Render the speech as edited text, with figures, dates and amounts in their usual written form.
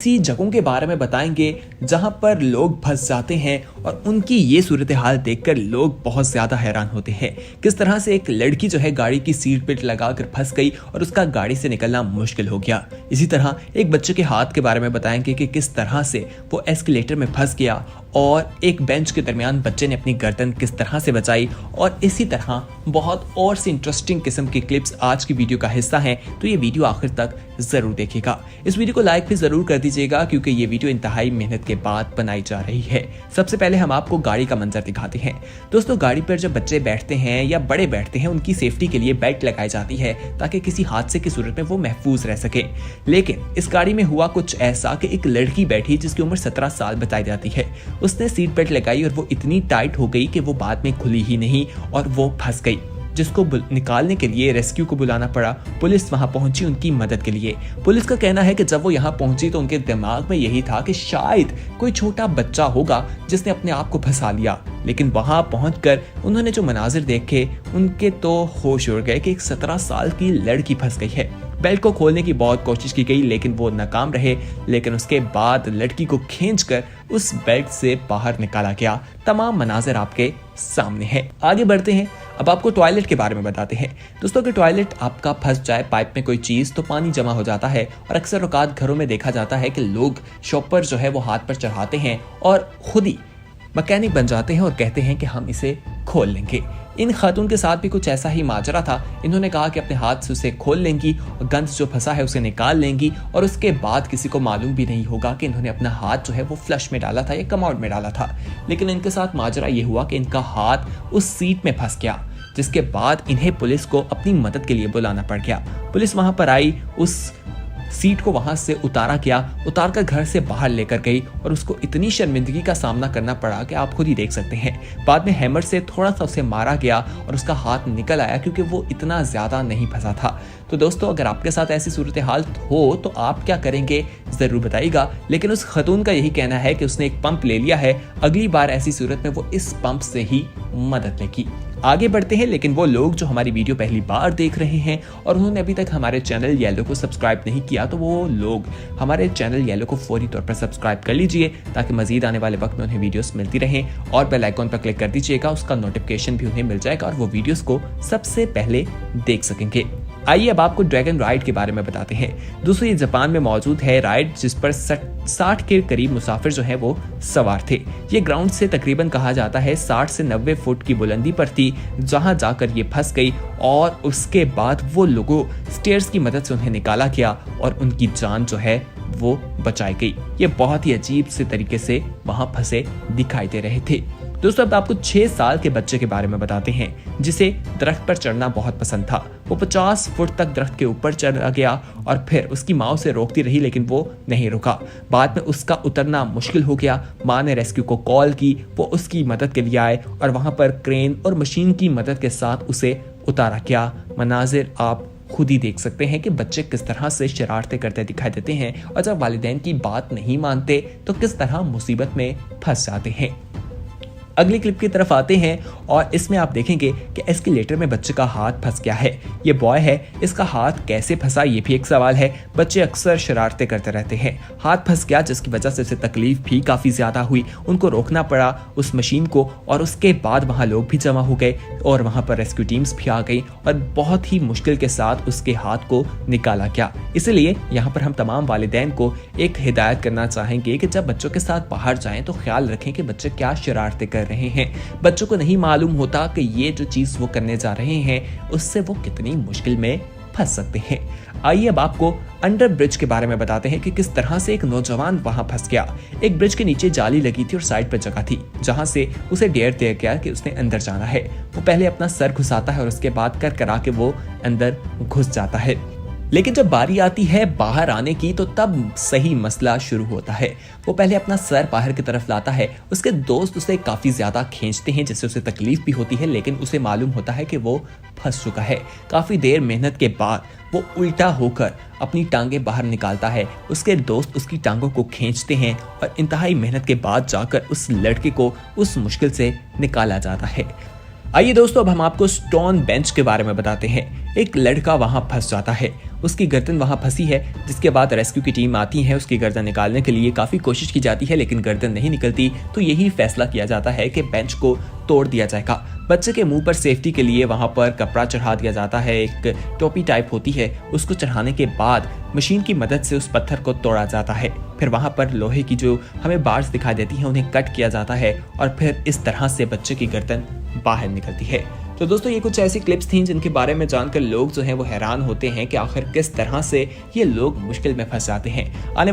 ऐसी जगहों के बारे में बताएंगे जहां पर लोग फंस जाते हैं और उनकी ये सूरत हाल देखकर लोग बहुत ज़्यादा हैरान होते हैं। किस तरह से एक लड़की जो है गाड़ी की सीट बेल्ट लगाकर फंस गई और उसका गाड़ी से निकलना मुश्किल हो गया। इसी तरह एक बच्चे के हाथ के बारे में बताएंगे कि किस तरह से वो एस्केलेटर में फंस गया और एक बेंच के दरमियान बच्चे ने अपनी गर्दन किस तरह से बचाई। और इसी तरह बहुत और सी इंटरेस्टिंग किस्म की क्लिप्स आज की वीडियो का हिस्सा हैं, तो ये वीडियो आखिर तक जरूर देखिएगा। इस वीडियो को लाइक भी जरूर कर दीजिएगा क्योंकि ये वीडियो इंतहाई मेहनत के बाद बनाई जा रही है। सबसे पहले हम आपको गाड़ी का मंजर दिखाते हैं। दोस्तों, गाड़ी पर जब बच्चे बैठते हैं या बड़े बैठते हैं उनकी सेफ्टी के लिए बेल्ट लगाई जाती है ताकि किसी हादसे की सूरत में वो महफूज रह सके। लेकिन इस गाड़ी में हुआ कुछ ऐसा कि एक लड़की बैठी जिसकी उम्र 17 साल बताई जाती है। उसने सीट बेल्ट लगाई और वो इतनी टाइट हो गई कि वो बाद में खुली ही नहीं और वो फंस गई, जिसको निकालने के लिए रेस्क्यू को बुलाना पड़ा। पुलिस वहां पहुंची उनकी मदद के लिए। पुलिस का कहना है कि जब वो यहां पहुंची तो उनके दिमाग में यही था कि शायद कोई छोटा बच्चा होगा जिसने अपने आप को फंसा लिया। लेकिन वहां पहुंचकर उन्होंने जो मनाजिर देखे उनके तो होश उड़ गए कि एक 17 साल की लड़की फंस गई है। बेल्ट को खोलने की बहुत कोशिश की गई लेकिन वो नाकाम रहे। लेकिन उसके बाद लड़की को खींचकर उस बेल्ट से बाहर निकाला गया। तमाम मनाजिर आपके सामने है। आगे बढ़ते हैं, अब आपको टॉयलेट के बारे में बताते हैं। दोस्तों, कि टॉयलेट आपका फंस जाए पाइप में कोई चीज तो पानी जमा हो जाता है और अक्सर औकात घरों में देखा जाता है कि लोग शॉपर जो है वो हाथ पर चढ़ाते हैं और खुद ही मैकेनिक बन जाते हैं और कहते हैं कि हम इसे खोल लेंगे। इन खातून के साथ भी कुछ ऐसा ही माजरा था। इन्होंने कहा कि अपने हाथ से उसे खोल लेंगी और गंद जो फंसा है उसे निकाल लेंगी और उसके बाद किसी को मालूम भी नहीं होगा कि इन्होंने अपना हाथ जो है वो फ्लश में डाला था या कमोड में डाला था। लेकिन इनके साथ माजरा ये हुआ कि इनका हाथ उस सीट में फंस गया, जिसके बाद इन्हें पुलिस को अपनी मदद के लिए बुलाना पड़ गया। पुलिस वहां पर आई, उस सीट को वहां से उतार कर घर से बाहर लेकर गई और उसको इतनी शर्मिंदगी का सामना करना पड़ा कि आप खुद ही देख सकते हैं। बाद में हैमर से थोड़ा सा उसे मारा गया और उसका हाथ निकल आया क्योंकि वो इतना ज्यादा नहीं फंसा था। तो दोस्तों, अगर आपके साथ ऐसी सूरत हाल हो तो आप क्या करेंगे जरूर बताइएगा। लेकिन उस खतून का यही कहना है कि उसने एक पंप ले लिया है, अगली बार ऐसी सूरत में वो इस पंप से ही मदद लेगी। आगे बढ़ते हैं, लेकिन वो लोग जो हमारी वीडियो पहली बार देख रहे हैं और उन्होंने अभी तक हमारे चैनल येलो को सब्सक्राइब नहीं किया तो वो लोग हमारे चैनल येलो को फौरी तौर पर सब्सक्राइब कर लीजिए ताकि मजीद आने वाले वक्त में उन्हें वीडियोस मिलती रहें और बेल आइकॉन पर क्लिक कर दीजिएगा। उसका नोटिफिकेशन भी उन्हें मिल जाएगा और वो वीडियोस को सबसे पहले देख सकेंगे। आइए अब आपको ड्रैगन राइड के बारे में बताते हैं। दोस्तों, ये जापान में मौजूद है राइड जिस पर 60 के करीब मुसाफिर जो है वो सवार थे। ये ग्राउंड से तकरीबन कहा जाता है 60 से 90 फुट की बुलंदी पर थी, जहां जाकर ये फंस गई और उसके बाद वो लोगों स्टेयर्स की मदद से उन्हें निकाला गया और उनकी जान जो है वो बचाई गई। ये बहुत ही अजीब से तरीके से वहां फंसे दिखाई दे रहे थे। दोस्तों, अब आपको 6 साल के बच्चे के बारे में बताते हैं जिसे दरख्त पर चढ़ना बहुत पसंद था। वो 50 फुट तक दरख्त के ऊपर चढ़ गया और फिर उसकी माँ उसे रोकती रही लेकिन वो नहीं रुका। बाद में उसका उतरना मुश्किल हो गया। माँ ने रेस्क्यू को कॉल की, वो उसकी मदद के लिए आए और वहां पर क्रेन और मशीन की मदद के साथ उसे उतारा गया। मनाजिर आप खुद ही देख सकते हैं कि बच्चे किस तरह से शरारतें करते दिखाई देते हैं और जब वालिदैन की बात नहीं मानते तो किस तरह मुसीबत में फंस जाते हैं। अगली क्लिप की तरफ आते हैं और इसमें आप देखेंगे कि एस्केलेटर में बच्चे का हाथ फंस गया है। ये बॉय है, इसका हाथ कैसे फंसा ये भी एक सवाल है। बच्चे अक्सर शरारतें करते रहते हैं। हाथ फंस गया जिसकी वजह से उसे तकलीफ भी काफ़ी ज़्यादा हुई। उनको रोकना पड़ा उस मशीन को और उसके बाद वहाँ लोग भी जमा हो गए और वहाँ पर रेस्क्यू टीम्स भी आ गई और बहुत ही मुश्किल के साथ उसके हाथ को निकाला गया। इसलिए यहाँ पर हम तमाम वालिदैन को एक हिदायत करना चाहेंगे कि जब बच्चों के साथ बाहर जाएं तो ख्याल रखें कि बच्चे क्या शरारतें कर रहे हैं। बच्चों को नहीं मालूम होता कि ये जो चीज वो करने जा रहे हैं उससे वो कितनी मुश्किल में फंस सकते हैं। आइए अब आपको अंडर ब्रिज के बारे में बताते हैं कि किस तरह से एक नौजवान वहां फंस गया। एक ब्रिज के नीचे जाली लगी थी और साइड पर जगह थी जहां से उसे डेयर दिया गया कि उसने अंदर जाना है। वो पहले अपना सर घुसाता है और उसके बाद कर करा के वो अंदर घुस जाता है। लेकिन जब बारी आती है बाहर आने की तो तब सही मसला शुरू होता है। वो पहले अपना सर बाहर की तरफ लाता है, उसके दोस्त उसे काफ़ी ज़्यादा खींचते हैं जिससे उसे तकलीफ भी होती है लेकिन उसे मालूम होता है कि वो फंस चुका है। काफ़ी देर मेहनत के बाद वो उल्टा होकर अपनी टांगें बाहर निकालता है। उसके दोस्त उसकी टांगों को खींचते हैं और इंतहाई मेहनत के बाद जाकर उस लड़के को उस मुश्किल से निकाला जाता है। आइए दोस्तों, अब हम आपको स्टोन बेंच के बारे में बताते हैं। एक लड़का वहां फंस जाता है, उसकी गर्दन वहां फंसी है, जिसके बाद रेस्क्यू की टीम आती है। उसकी गर्दन निकालने के लिए काफी कोशिश की जाती है, लेकिन गर्दन नहीं निकलती। तो यही फैसला किया जाता है कि बेंच को तोड़ दिया जाएगा। बच्चे के मुंह पर सेफ्टी के लिए वहां पर कपड़ा चढ़ा दिया जाता है, एक टोपी टाइप होती है। उसको चढ़ाने के बाद मशीन की मदद से उस पत्थर को तोड़ा जाता है। फिर वहां पर लोहे की जो हमें बार्स दिखाई देती हैं, उन्हें कट किया जाता है और फिर इस तरह से बच्चे की गर्दन बाहर निकलती है। तो दोस्तों, ये कुछ ऐसी क्लिप्स थी जिनके बारे में जानकर लोग जो हैं वो हैरान होते हैं कि आखिर किस तरह से ये लोग मुश्किल में फंस जाते हैं। आने